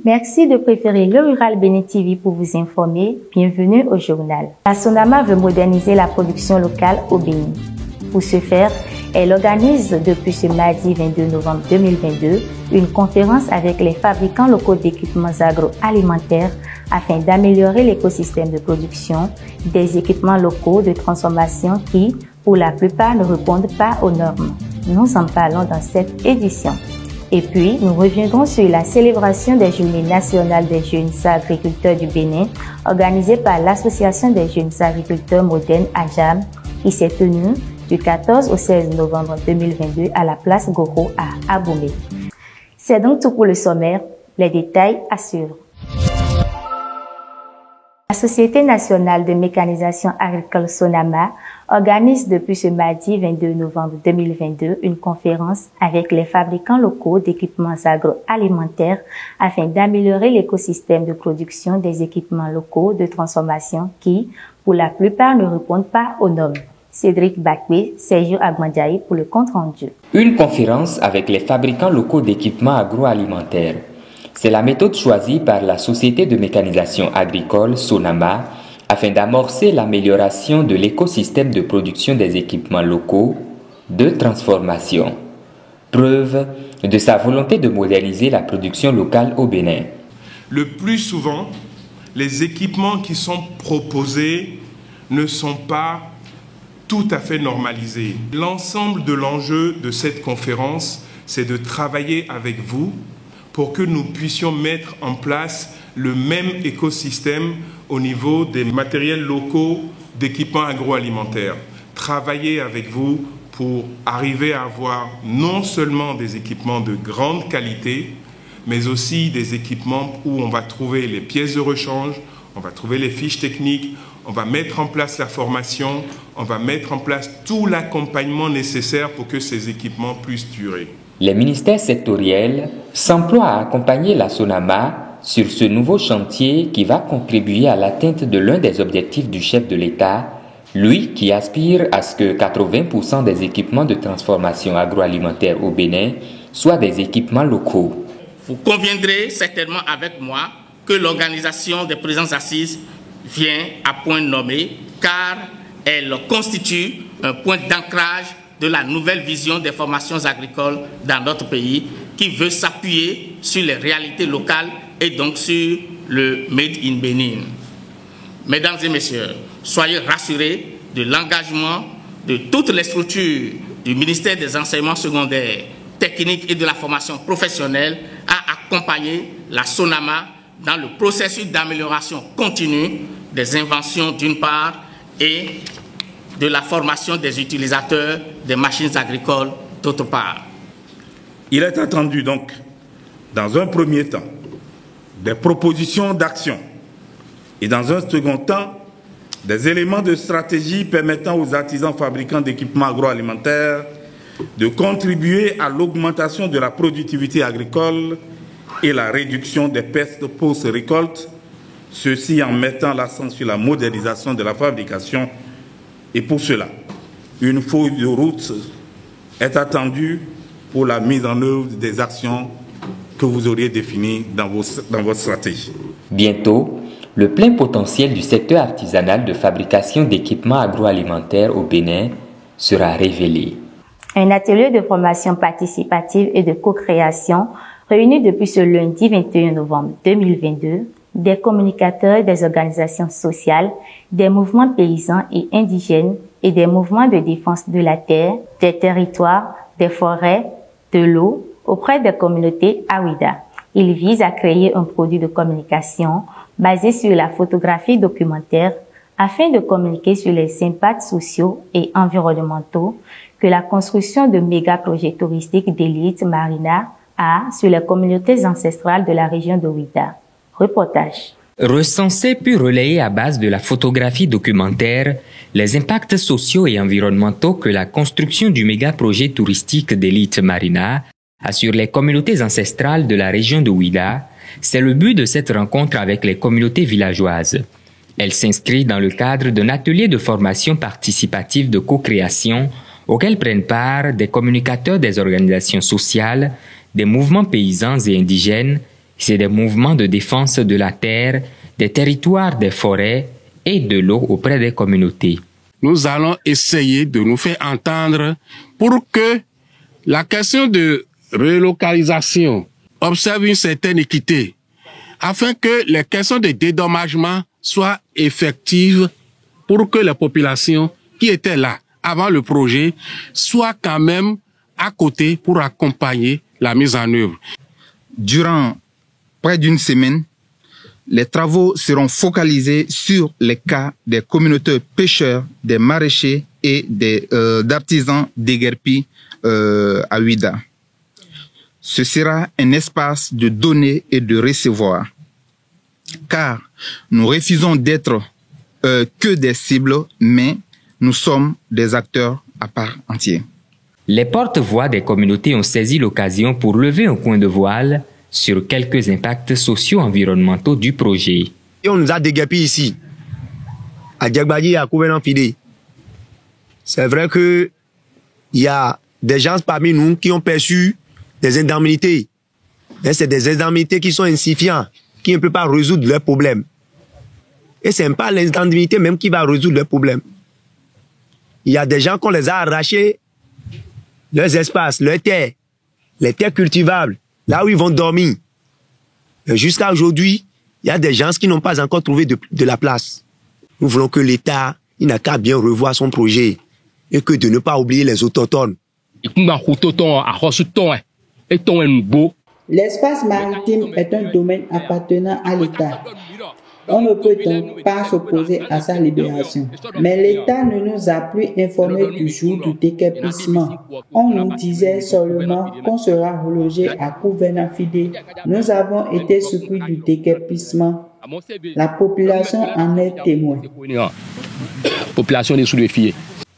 Merci de préférer Le Rural Bénin TV pour vous informer. Bienvenue au journal. La SONAMA veut moderniser la production locale au Bénin. Pour ce faire, elle organise depuis ce mardi 22 novembre 2022 une conférence avec les fabricants locaux d'équipements agroalimentaires afin d'améliorer l'écosystème de production des équipements locaux de transformation qui, pour la plupart, ne répondent pas aux normes. Nous en parlons dans cette édition. Et puis, nous reviendrons sur la célébration des Journées nationales des jeunes agriculteurs du Bénin, organisée par l'Association des jeunes agriculteurs modernes AJAM, qui s'est tenue du 14 au 16 novembre 2022 à la place Goro à Abomey. C'est donc tout pour le sommaire. Les détails à suivre. La Société nationale de mécanisation agricole SONAMA organise depuis ce mardi 22 novembre 2022 une conférence avec les fabricants locaux d'équipements agroalimentaires afin d'améliorer l'écosystème de production des équipements locaux de transformation qui, pour la plupart, ne répondent pas aux normes. Cédric Bakwe, Sergio Agmandiaï pour le compte rendu. Une conférence avec les fabricants locaux d'équipements agroalimentaires. C'est la méthode choisie par la Société de mécanisation agricole SONAMA afin d'amorcer l'amélioration de l'écosystème de production des équipements locaux de transformation. Preuve de sa volonté de moderniser la production locale au Bénin. Le plus souvent, les équipements qui sont proposés ne sont pas tout à fait normalisés. L'ensemble de l'enjeu de cette conférence, c'est de travailler avec vous pour que nous puissions mettre en place le même écosystème au niveau des matériels locaux d'équipements agroalimentaires. Travailler avec vous pour arriver à avoir non seulement des équipements de grande qualité, mais aussi des équipements où on va trouver les pièces de rechange, on va trouver les fiches techniques, on va mettre en place la formation, on va mettre en place tout l'accompagnement nécessaire pour que ces équipements puissent durer. Les ministères sectoriels s'emploient à accompagner la SONAMA sur ce nouveau chantier qui va contribuer à l'atteinte de l'un des objectifs du chef de l'État, lui qui aspire à ce que 80% des équipements de transformation agroalimentaire au Bénin soient des équipements locaux. Vous conviendrez certainement avec moi que l'organisation des présentes assises vient à point nommé car elle constitue un point d'ancrage de la nouvelle vision des formations agricoles dans notre pays qui veut s'appuyer sur les réalités locales et donc sur le Made in Bénin. Mesdames et messieurs, soyez rassurés de l'engagement de toutes les structures du ministère des enseignements secondaires, techniques et de la formation professionnelle à accompagner la SONAMA dans le processus d'amélioration continue des inventions d'une part et de la formation des utilisateurs des machines agricoles d'autre part. Il est attendu donc, dans un premier temps, des propositions d'action et dans un second temps, des éléments de stratégie permettant aux artisans fabricants d'équipements agroalimentaires de contribuer à l'augmentation de la productivité agricole et la réduction des pertes post-récolte, ceci en mettant l'accent sur la modernisation de la fabrication. Et pour cela, une feuille de route est attendue pour la mise en œuvre des actions que vous auriez définies dans votre stratégie. Bientôt, le plein potentiel du secteur artisanal de fabrication d'équipements agroalimentaires au Bénin sera révélé. Un atelier de formation participative et de co-création réuni depuis ce lundi 21 novembre 2022 des communicateurs des organisations sociales, des mouvements paysans et indigènes et des mouvements de défense de la terre, des territoires, des forêts, de l'eau auprès des communautés Awida. Il vise à créer un produit de communication basé sur la photographie documentaire afin de communiquer sur les impacts sociaux et environnementaux que la construction de méga-projets touristiques d'élite marina a sur les communautés ancestrales de la région de Ouida. Reportage. Recenser puis relayer à base de la photographie documentaire les impacts sociaux et environnementaux que la construction du méga-projet touristique d'élite Marina a sur les communautés ancestrales de la région de Ouida, c'est le but de cette rencontre avec les communautés villageoises. Elle s'inscrit dans le cadre d'un atelier de formation participative de co-création auquel prennent part des communicateurs des organisations sociales, des mouvements paysans et indigènes, c'est des mouvements de défense de la terre, des territoires, des forêts et de l'eau auprès des communautés. Nous allons essayer de nous faire entendre pour que la question de relocalisation observe une certaine équité, afin que les questions de dédommagement soient effectives pour que les populations qui étaient là avant le projet soient quand même à côté pour accompagner la mise en œuvre. Durant près d'une semaine, les travaux seront focalisés sur les cas des communautés pêcheurs, des maraîchers et d'artisans déguerpis à Ouida. Ce sera un espace de donner et de recevoir, car nous refusons d'être que des cibles, mais nous sommes des acteurs à part entière. Les porte-voix des communautés ont saisi l'occasion pour lever un coin de voile sur quelques impacts socio-environnementaux du projet. Et on nous a déguerpis ici, à Diagbadi et à Kouvenan-Fidé. C'est vrai qu'il y a des gens parmi nous qui ont perçu des indemnités. Mais c'est des indemnités qui sont insignifiantes, qui ne peuvent pas résoudre leurs problèmes. Et ce n'est pas l'indemnité même qui va résoudre leurs problèmes. Il y a des gens qu'on les a arrachés, leurs espaces, leurs terres, les terres cultivables, là où ils vont dormir. Jusqu'à aujourd'hui, il y a des gens qui n'ont pas encore trouvé de la place. Nous voulons que l'État, il n'a qu'à bien revoir son projet et que de ne pas oublier les autochtones. L'espace maritime est un domaine appartenant à l'État. On ne peut donc pas s'opposer à sa libération. Mais l'État ne nous a plus informés du jour du déguerpissement. On nous disait seulement qu'on sera relogé à Kouvenan-Fidé. Nous avons été surpris du déguerpissement. La population en est témoin.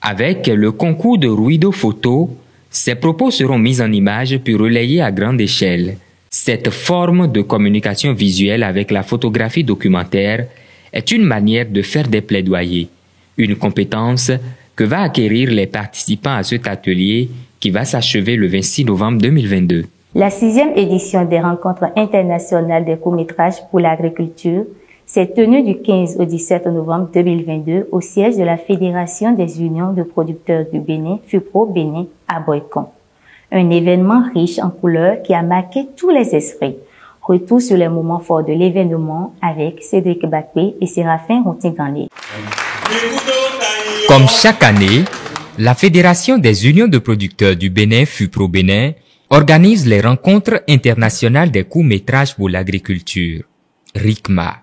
Avec le concours de Ruido Photo, ces propos seront mis en image puis relayés à grande échelle. Cette forme de communication visuelle avec la photographie documentaire est une manière de faire des plaidoyers, une compétence que va acquérir les participants à cet atelier qui va s'achever le 26 novembre 2022. La 6e édition des rencontres internationales des courts-métrages pour l'agriculture s'est tenue du 15 au 17 novembre 2022 au siège de la Fédération des unions de producteurs du Bénin, FUPRO Bénin, à Boycon. Un événement riche en couleurs qui a marqué tous les esprits. Retour sur les moments forts de l'événement avec Cédric Bakpé et Séraphin Rontinganlé. Comme chaque année, la Fédération des unions de producteurs du Bénin, FUPRO Bénin, organise les rencontres internationales des courts-métrages pour l'agriculture, RICMA.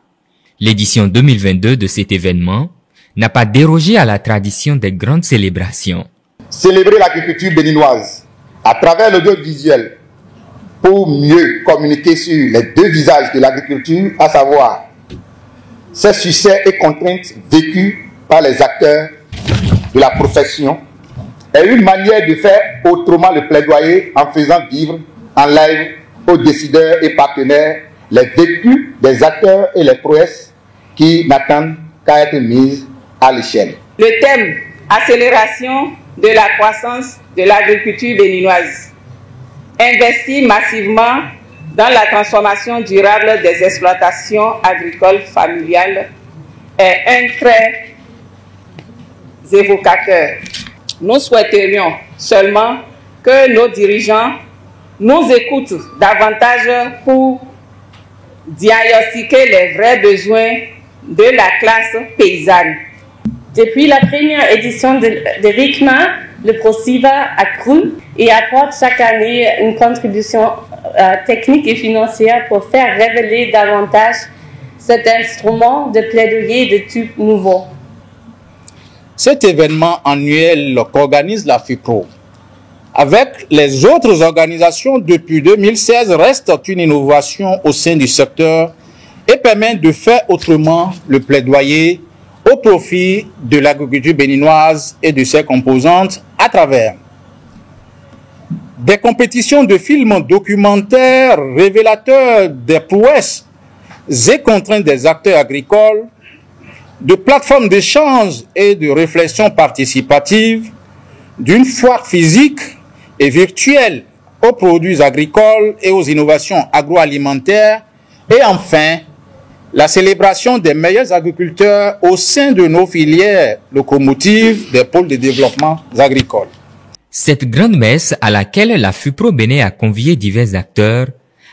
L'édition 2022 de cet événement n'a pas dérogé à la tradition des grandes célébrations. Célébrer l'agriculture béninoise à travers l'audiovisuel pour mieux communiquer sur les deux visages de l'agriculture, à savoir ses succès et contraintes vécues par les acteurs de la profession, est une manière de faire autrement le plaidoyer en faisant vivre en live aux décideurs et partenaires les vécus des acteurs et les prouesses qui n'attendent qu'à être mises à l'échelle. Le thème « Accélération de la croissance de l'agriculture béninoise » investit massivement dans la transformation durable des exploitations agricoles familiales est un trait évocateur. Nous souhaiterions seulement que nos dirigeants nous écoutent davantage pour diagnostiquer les vrais besoins de la classe paysanne. Depuis la première édition de RICMA, le PROCIVA a cru et apporte chaque année une contribution technique et financière pour faire révéler davantage cet instrument de plaidoyer de type nouveau. Cet événement annuel qu'organise la FUPRO, avec les autres organisations depuis 2016, reste une innovation au sein du secteur et permet de faire autrement le plaidoyer au profit de l'agriculture béninoise et de ses composantes à travers des compétitions de films documentaires révélateurs des prouesses et contraintes des acteurs agricoles, de plateformes d'échange et de réflexion participative, d'une foire physique et virtuelle aux produits agricoles et aux innovations agroalimentaires, et enfin, la célébration des meilleurs agriculteurs au sein de nos filières locomotives des pôles de développement agricoles. Cette grande messe à laquelle la FUPRO Bénin a convié divers acteurs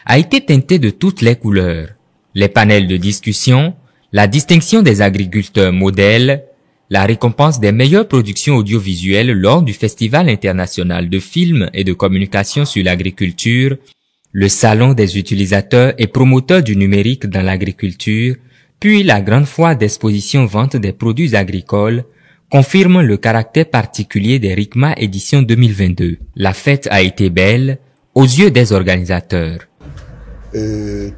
a été teintée de toutes les couleurs. Les panels de discussion, la distinction des agriculteurs modèles, la récompense des meilleures productions audiovisuelles lors du Festival international de films et de communication sur l'agriculture, le salon des utilisateurs et promoteurs du numérique dans l'agriculture, puis la grande foire d'exposition vente des produits agricoles, confirment le caractère particulier des RICMA édition 2022. La fête a été belle aux yeux des organisateurs.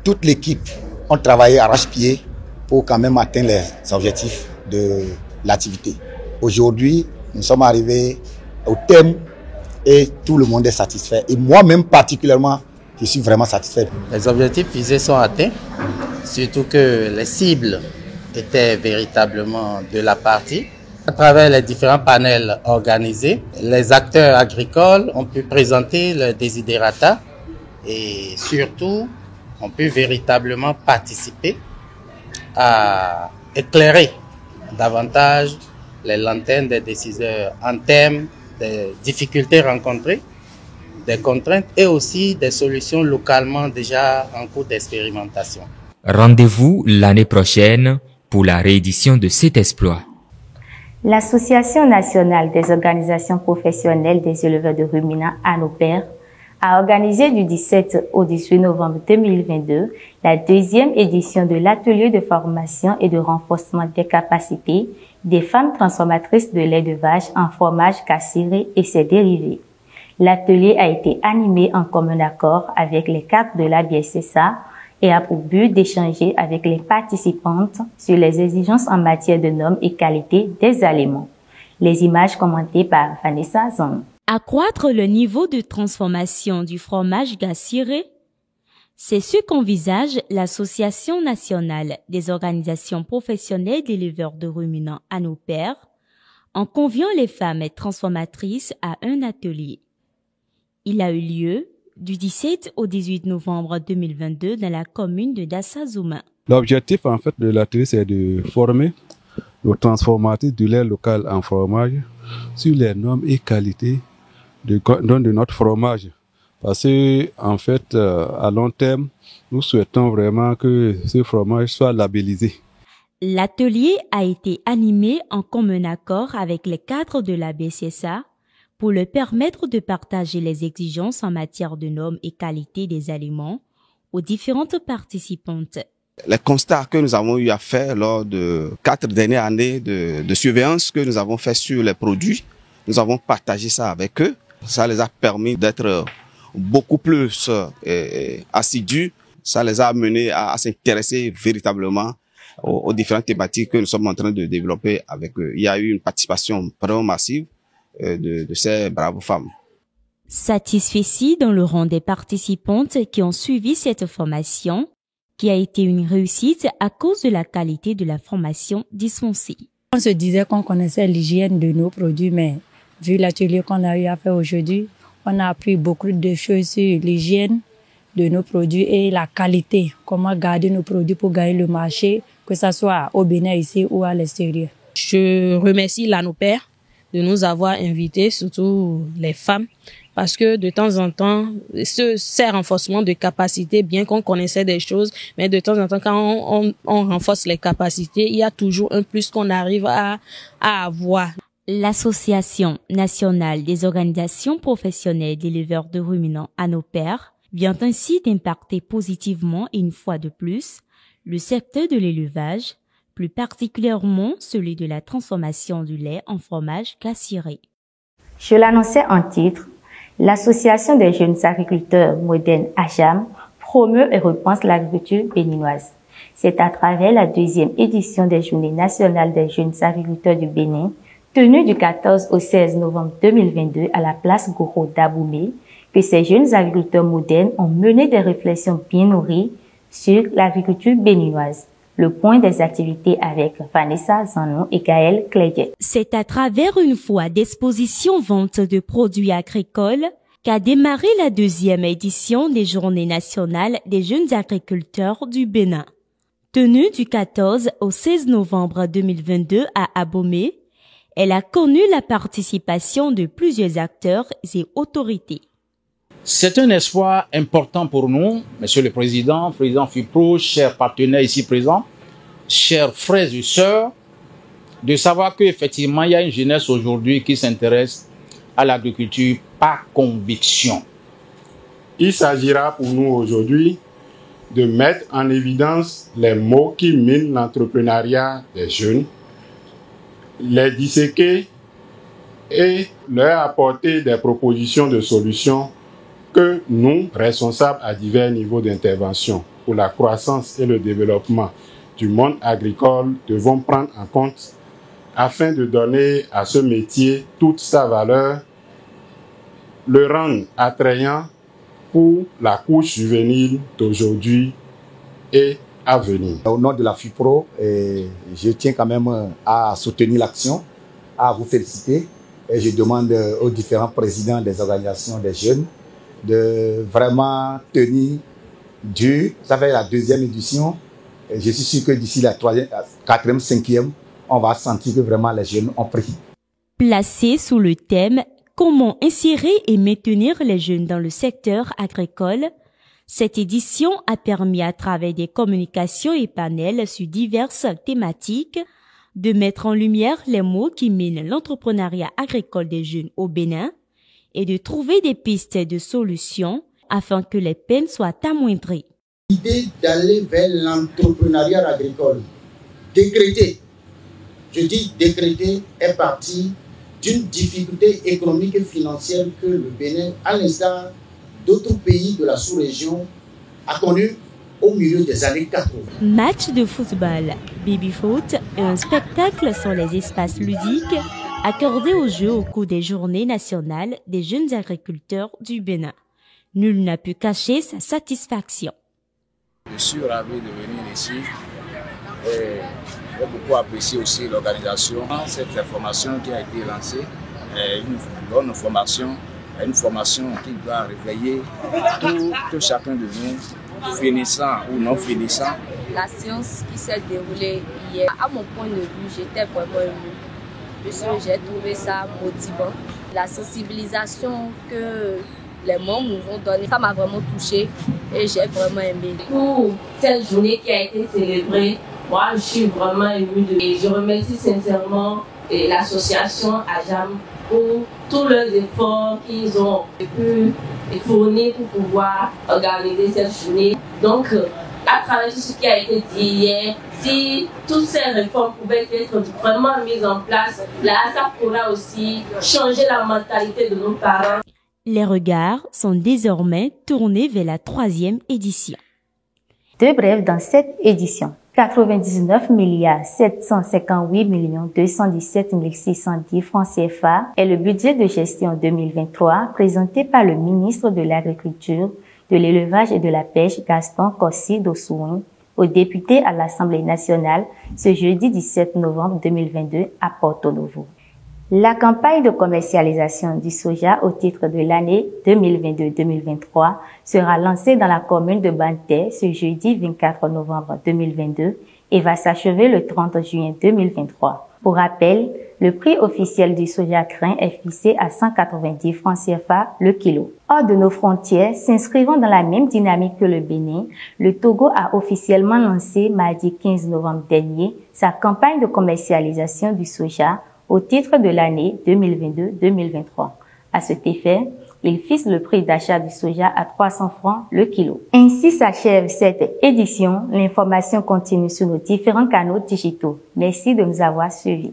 Toute l'équipe a travaillé arrache-pied pour quand même atteindre les objectifs de l'activité. Aujourd'hui, nous sommes arrivés au thème et tout le monde est satisfait. Et moi-même particulièrement, je suis vraiment satisfait. Les objectifs visés sont atteints, surtout que les cibles étaient véritablement de la partie. À travers les différents panels organisés, les acteurs agricoles ont pu présenter leurs desiderata et surtout ont pu véritablement participer à éclairer davantage les lanternes des décideurs en termes des difficultés rencontrées, des contraintes et aussi des solutions localement déjà en cours d'expérimentation. Rendez-vous l'année prochaine pour la réédition de cet exploit. L'Association nationale des organisations professionnelles des éleveurs de ruminants ANOPER a organisé du 17 au 18 novembre 2022 la deuxième édition de l'atelier de formation et de renforcement des capacités des femmes transformatrices de lait de vache en fromage cassiré et ses dérivés. L'atelier a été animé en commun accord avec les cadres de la BSSA et a pour but d'échanger avec les participantes sur les exigences en matière de normes et qualité des aliments. Les images commentées par Vanessa Zong. Accroître le niveau de transformation du fromage cassiré, c'est ce qu'envisage l'Association nationale des organisations professionnelles d'éleveurs de ruminants ANOPER en conviant les femmes transformatrices à un atelier. Il a eu lieu du 17 au 18 novembre 2022 dans la commune de Dassazouma. L'objectif en fait de l'atelier, c'est de former nos transformatrices du lait local en fromage sur les normes et qualités de notre fromage. Parce que en fait, à long terme, nous souhaitons vraiment que ce fromage soit labellisé. L'atelier a été animé en commun accord avec les cadres de la BCSA pour leur permettre de partager les exigences en matière de normes et qualité des aliments aux différentes participantes. Les constats que nous avons eu à faire lors de 4 dernières années de surveillance que nous avons fait sur les produits, nous avons partagé ça avec eux. Ça les a permis d'être beaucoup plus assidus. Ça les a amenés à s'intéresser véritablement aux différentes thématiques que nous sommes en train de développer avec eux. Il y a eu une participation vraiment massive de ces braves femmes. Satisfait dans le rang des participantes qui ont suivi cette formation, qui a été une réussite à cause de la qualité de la formation dispensée. On se disait qu'on connaissait l'hygiène de nos produits, mais vu l'atelier qu'on a eu à faire aujourd'hui, on a appris beaucoup de choses sur l'hygiène de nos produits et la qualité, comment garder nos produits pour gagner le marché, que ce soit au Bénin ici ou à l'extérieur. Je remercie l'ANOPER de nous avoir invités, surtout les femmes, parce que de temps en temps, ces renforcements de capacités, bien qu'on connaissait des choses, mais de temps en temps, quand on renforce les capacités, il y a toujours un plus qu'on arrive à avoir. L'Association nationale des organisations professionnelles d'éleveurs de ruminants ANOPER vient ainsi d'impacter positivement une fois de plus le secteur de l'élevage, plus particulièrement celui de la transformation du lait en fromage cassiré. Je l'annonçais en titre, l'Association des jeunes agriculteurs modernes AJAM promeut et repense l'agriculture béninoise. C'est à travers la 2e édition des Journées nationales des jeunes agriculteurs du Bénin, tenue du 14 au 16 novembre 2022 à la place Goro d'Aboumé, que ces jeunes agriculteurs modernes ont mené des réflexions bien nourries sur l'agriculture béninoise. Le point des activités avec Vanessa Zanon et Gaël Clédier. C'est à travers une foire d'exposition-vente de produits agricoles qu'a démarré la 2e édition des Journées nationales des jeunes agriculteurs du Bénin. Tenue du 14 au 16 novembre 2022 à Abomey, elle a connu la participation de plusieurs acteurs et autorités. C'est un espoir important pour nous, Monsieur le Président FIPRO, chers partenaires ici présents, chers frères et sœurs, de savoir qu'effectivement, il y a une jeunesse aujourd'hui qui s'intéresse à l'agriculture par conviction. Il s'agira pour nous aujourd'hui de mettre en évidence les maux qui minent l'entrepreneuriat des jeunes, les disséquer et leur apporter des propositions de solutions que nous, responsables à divers niveaux d'intervention pour la croissance et le développement du monde agricole, devons prendre en compte afin de donner à ce métier toute sa valeur, le rendre attrayant pour la couche juvénile d'aujourd'hui et à venir. Au nom de la FIPRO, je tiens quand même à soutenir l'action, à vous féliciter et je demande aux différents présidents des organisations des jeunes de vraiment tenir dur. Ça fait la 2e édition. Et je suis sûr que d'ici la 3e, 4e, 5e, on va sentir que vraiment les jeunes ont pris. Placé sous le thème « Comment insérer et maintenir les jeunes dans le secteur agricole », cette édition a permis à travers des communications et panels sur diverses thématiques de mettre en lumière les maux qui minent l'entrepreneuriat agricole des jeunes au Bénin et de trouver des pistes de solutions afin que les peines soient amoindries. L'idée d'aller vers l'entrepreneuriat agricole, décrété, je dis décrété, est partie d'une difficulté économique et financière que le Bénin, à l'instar d'autres pays de la sous-région, a connu au milieu des années 80. Match de football, baby-foot et un spectacle sur les espaces ludiques accordés aux jeux au cours des Journées nationales des jeunes agriculteurs du Bénin. Nul n'a pu cacher sa satisfaction. Je suis ravi de venir ici et j'ai beaucoup apprécié aussi l'organisation. Cette formation qui a été lancée est une bonne formation, une formation qui doit réveiller tout chacun de nous, finissant ou non finissant. La séance qui s'est déroulée hier, à mon point de vue, j'étais vraiment émue. J'ai trouvé ça motivant. La sensibilisation que les membres nous ont donnée, ça m'a vraiment touchée et j'ai vraiment aimé. Pour cette journée qui a été célébrée, moi je suis vraiment émue et je remercie sincèrement l'association AJAM pour tous leurs efforts qu'ils ont pu fournir pour pouvoir organiser cette journée. Donc, à travers tout ce qui a été dit hier, si toutes ces réformes pouvaient être vraiment mises en place, là, ça pourra aussi changer la mentalité de nos parents. Les regards sont désormais tournés vers la 3e édition. Deux brèves dans cette édition. 99 758 217 610 francs CFA est le budget de gestion 2023 présenté par le ministre de l'Agriculture, de l'Élevage et de la Pêche Gaston Kossi Dossouen aux députés à l'Assemblée nationale ce jeudi 17 novembre 2022 à Porto Novo. La campagne de commercialisation du soja au titre de l'année 2022-2023 sera lancée dans la commune de Banté ce jeudi 24 novembre 2022 et va s'achever le 30 juin 2023. Pour rappel, le prix officiel du soja crin est fixé à 190 francs CFA le kilo. Hors de nos frontières, s'inscrivant dans la même dynamique que le Bénin, le Togo a officiellement lancé mardi 15 novembre dernier sa campagne de commercialisation du soja au titre de l'année 2022-2023. À cet effet, il fixe le prix d'achat du soja à 300 francs le kilo. Ainsi s'achève cette édition. L'information continue sur nos différents canaux digitaux. Merci de nous avoir suivis.